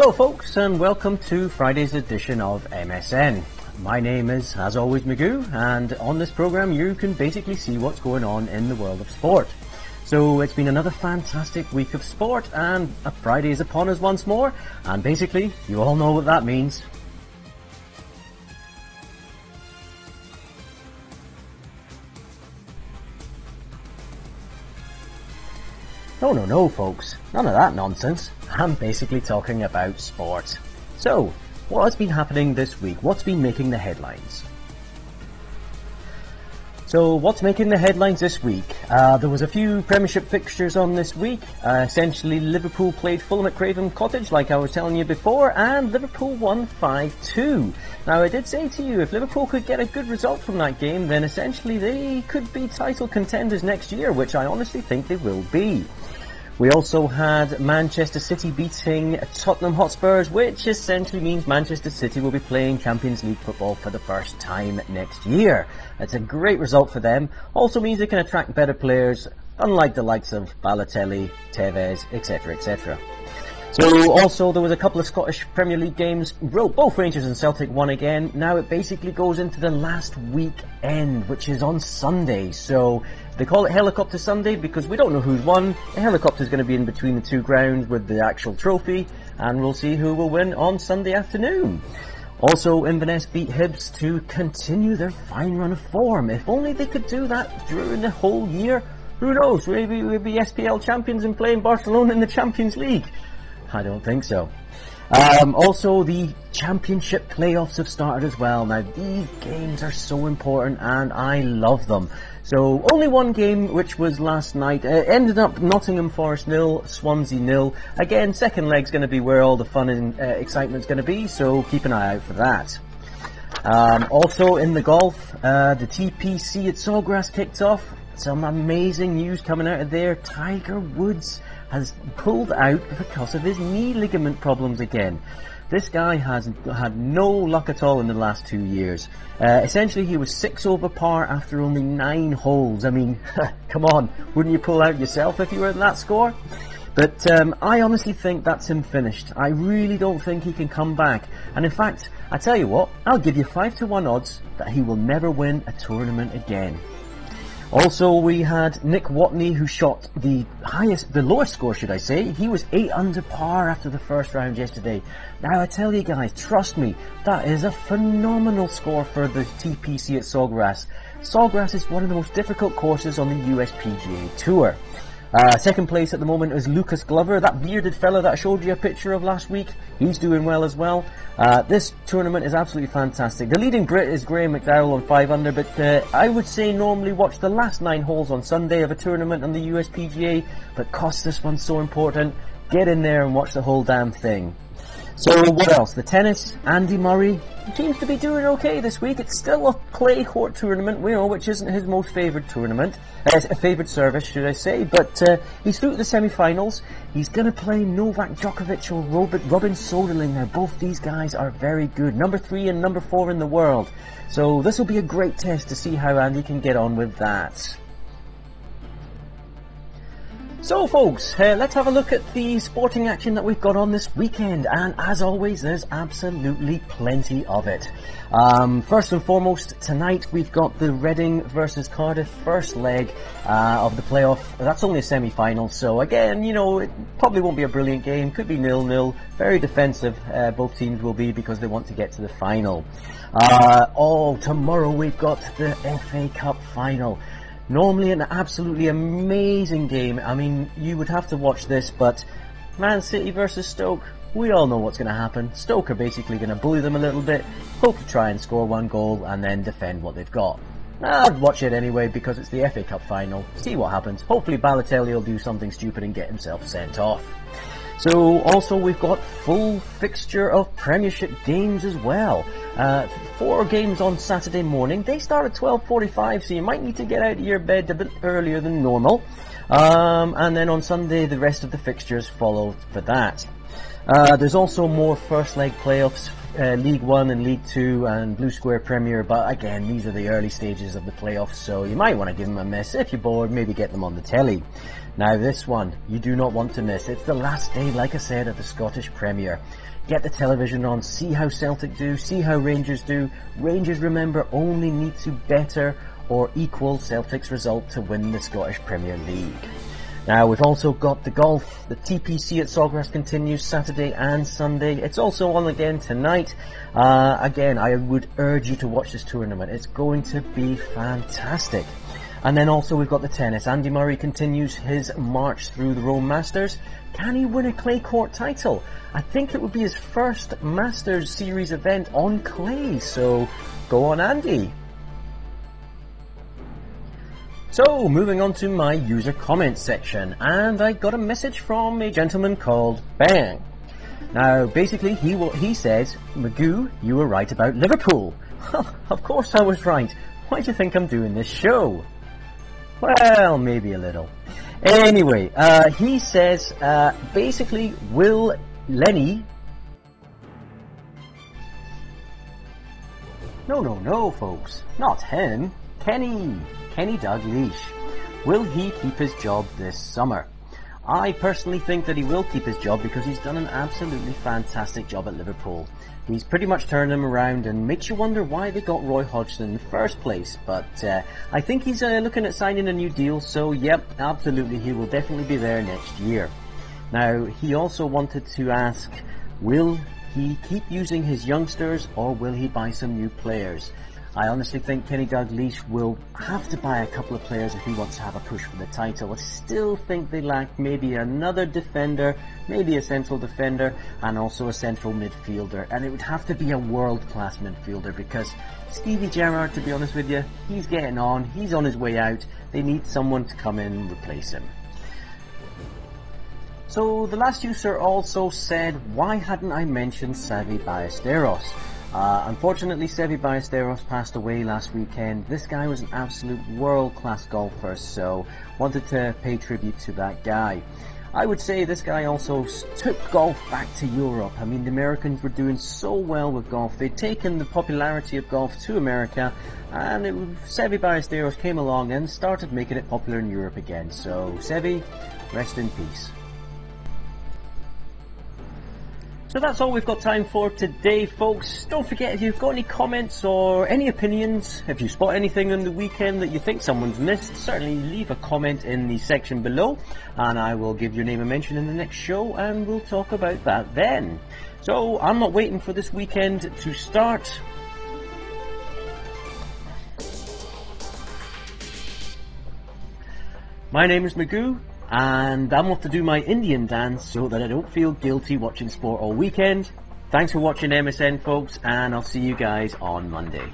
Hello folks, and welcome to Friday's edition of MSN. My name is, as always, Magoo, and on this program you can basically see what's going on in the world of sport. So it's been another fantastic week of sport, and a Friday is upon us once more, and basically you all know what that means. No, folks. None of that nonsense. I'm basically talking about sport. So, what has been happening this week? What's been making the headlines? So, what's making the headlines this week? There was a few Premiership fixtures on this week. Essentially, Liverpool played Fulham at Craven Cottage, like I was telling you before, and Liverpool won 5-2. Now, I did say to you, if Liverpool could get a good result from that game, then essentially they could be title contenders next year, which I honestly think they will be. We also had Manchester City beating Tottenham Hotspurs, which essentially means Manchester City will be playing Champions League football for the first time next year. It's a great result for them. Also means they can attract better players, unlike the likes of Balotelli, Tevez, etc, etc. So also there was a couple of Scottish Premier League games. Both Rangers and Celtic won again. Now it basically goes into the last weekend, which is on Sunday. So they call it Helicopter Sunday because we don't know who's won. The helicopter is going to be in between the two grounds with the actual trophy, and we'll see who will win on Sunday afternoon. Also, Inverness beat Hibs to continue their fine run of form. If only they could do that during the whole year. Who knows? Maybe we'll be SPL champions and playing Barcelona in the Champions League. I don't think so. Also, the championship playoffs have started as well. Now, these games are so important and I love them. So, only one game, which was last night, ended up Nottingham Forest 0, Swansea 0. Again, second leg's going to be where all the fun and excitement's going to be, so keep an eye out for that. Also, in the golf, the TPC at Sawgrass kicked off. Some amazing news coming out of there. Tiger Woods has pulled out because of his knee ligament problems again. This guy has had no luck at all in the last 2 years. Essentially, he was 6 over par after only 9 holes. I mean, come on, wouldn't you pull out yourself if you were at that score? But I honestly think that's him finished. I really don't think he can come back. And in fact, I tell you what, I'll give you 5-1 odds that he will never win a tournament again. Also, we had Nick Watney, who shot the lowest score, should I say. He was 8 under par after the first round yesterday. Now, I tell you guys, trust me, that is a phenomenal score for the TPC at Sawgrass. Sawgrass is one of the most difficult courses on the USPGA Tour. Second place at the moment is Lucas Glover, that bearded fella that I showed you a picture of last week. He's doing well as well. This tournament is absolutely fantastic. The leading Brit is Graham McDowell on 5 under, but I would say normally watch the last 9 holes on Sunday of a tournament on the USPGA, but cost this one so important, get in there and watch the whole damn thing. So what else? The tennis, Andy Murray seems to be doing okay this week. It's still a clay court tournament, we know, which isn't his most favoured tournament. Favoured service, should I say. But he's through to the semi-finals. He's going to play Novak Djokovic or Robin Soderling. Now, both these guys are very good. Number 3 and number 4 in the world. So this will be a great test to see how Andy can get on with that. So folks, let's have a look at the sporting action that we've got on this weekend, and as always there's absolutely plenty of it. First and foremost, tonight we've got the Reading versus Cardiff first leg of the playoff. That's only a semi-final, so again, you know, it probably won't be a brilliant game, could be 0-0, very defensive both teams will be because they want to get to the final. Tomorrow we've got the FA Cup final. Normally an absolutely amazing game. I mean, you would have to watch this, but Man City versus Stoke, we all know what's going to happen. Stoke are basically going to bully them a little bit, hope to try and score 1 goal and then defend what they've got. I'd watch it anyway because it's the FA Cup final. See what happens. Hopefully Balotelli will do something stupid and get himself sent off. So also we've got full fixture of Premiership games as well. 4 games on Saturday morning. They start at 12:45, so you might need to get out of your bed a bit earlier than normal. And then on Sunday the rest of the fixtures follow for that. There's also more first leg playoffs League 1 and League 2 and Blue Square Premier, but again, these are the early stages of the playoffs, so you might want to give them a miss. If you're bored, maybe get them on the telly. Now this one, you do not want to miss. It's the last day, like I said, of the Scottish Premier. Get the television on, see how Celtic do, see how Rangers do. Rangers, remember, only need to better or equal Celtic's result to win the Scottish Premier League. Now we've also got the golf. The TPC at Sawgrass continues Saturday and Sunday. It's also on again tonight. Again, I would urge you to watch this tournament. It's going to be fantastic. And then also we've got the tennis. Andy Murray continues his march through the Rome Masters. Can he win a clay court title? I think it would be his first Masters Series event on clay. So go on, Andy. So, moving on to my user comments section, and I got a message from a gentleman called Bang. Now, basically, he says, Magoo, you were right about Liverpool. Of course I was right. Why do you think I'm doing this show? Well, maybe a little. Anyway, he says, basically, will Lenny... No, folks, not him. Kenny Dalglish. Will he keep his job this summer? I personally think that he will keep his job because he's done an absolutely fantastic job at Liverpool. He's pretty much turned them around and makes you wonder why they got Roy Hodgson in the first place. But I think he's looking at signing a new deal, so yep, absolutely, he will definitely be there next year. Now, he also wanted to ask, will he keep using his youngsters or will he buy some new players? I honestly think Kenny Dalglish will have to buy a couple of players if he wants to have a push for the title. I still think they lack maybe another defender, maybe a central defender, and also a central midfielder. And it would have to be a world-class midfielder because Stevie Gerrard, to be honest with you, he's getting on, he's on his way out. They need someone to come in and replace him. So the last user also said, why hadn't I mentioned Xavi Ballesteros? Unfortunately, Xavi Ballesteros passed away last weekend. This guy was an absolute world-class golfer, so wanted to pay tribute to that guy. I would say this guy also took golf back to Europe. I mean, the Americans were doing so well with golf. They'd taken the popularity of golf to America, and Xavi Ballesteros came along and started making it popular in Europe again. So, Xavi, rest in peace. So that's all we've got time for today, folks. Don't forget, if you've got any comments or any opinions, if you spot anything on the weekend that you think someone's missed, certainly leave a comment in the section below, and I will give your name a mention in the next show, and we'll talk about that then. So I'm not waiting for this weekend to start. My name is Magoo, and I'm off to do my Indian dance so that I don't feel guilty watching sport all weekend. Thanks for watching MSN, folks, and I'll see you guys on Monday.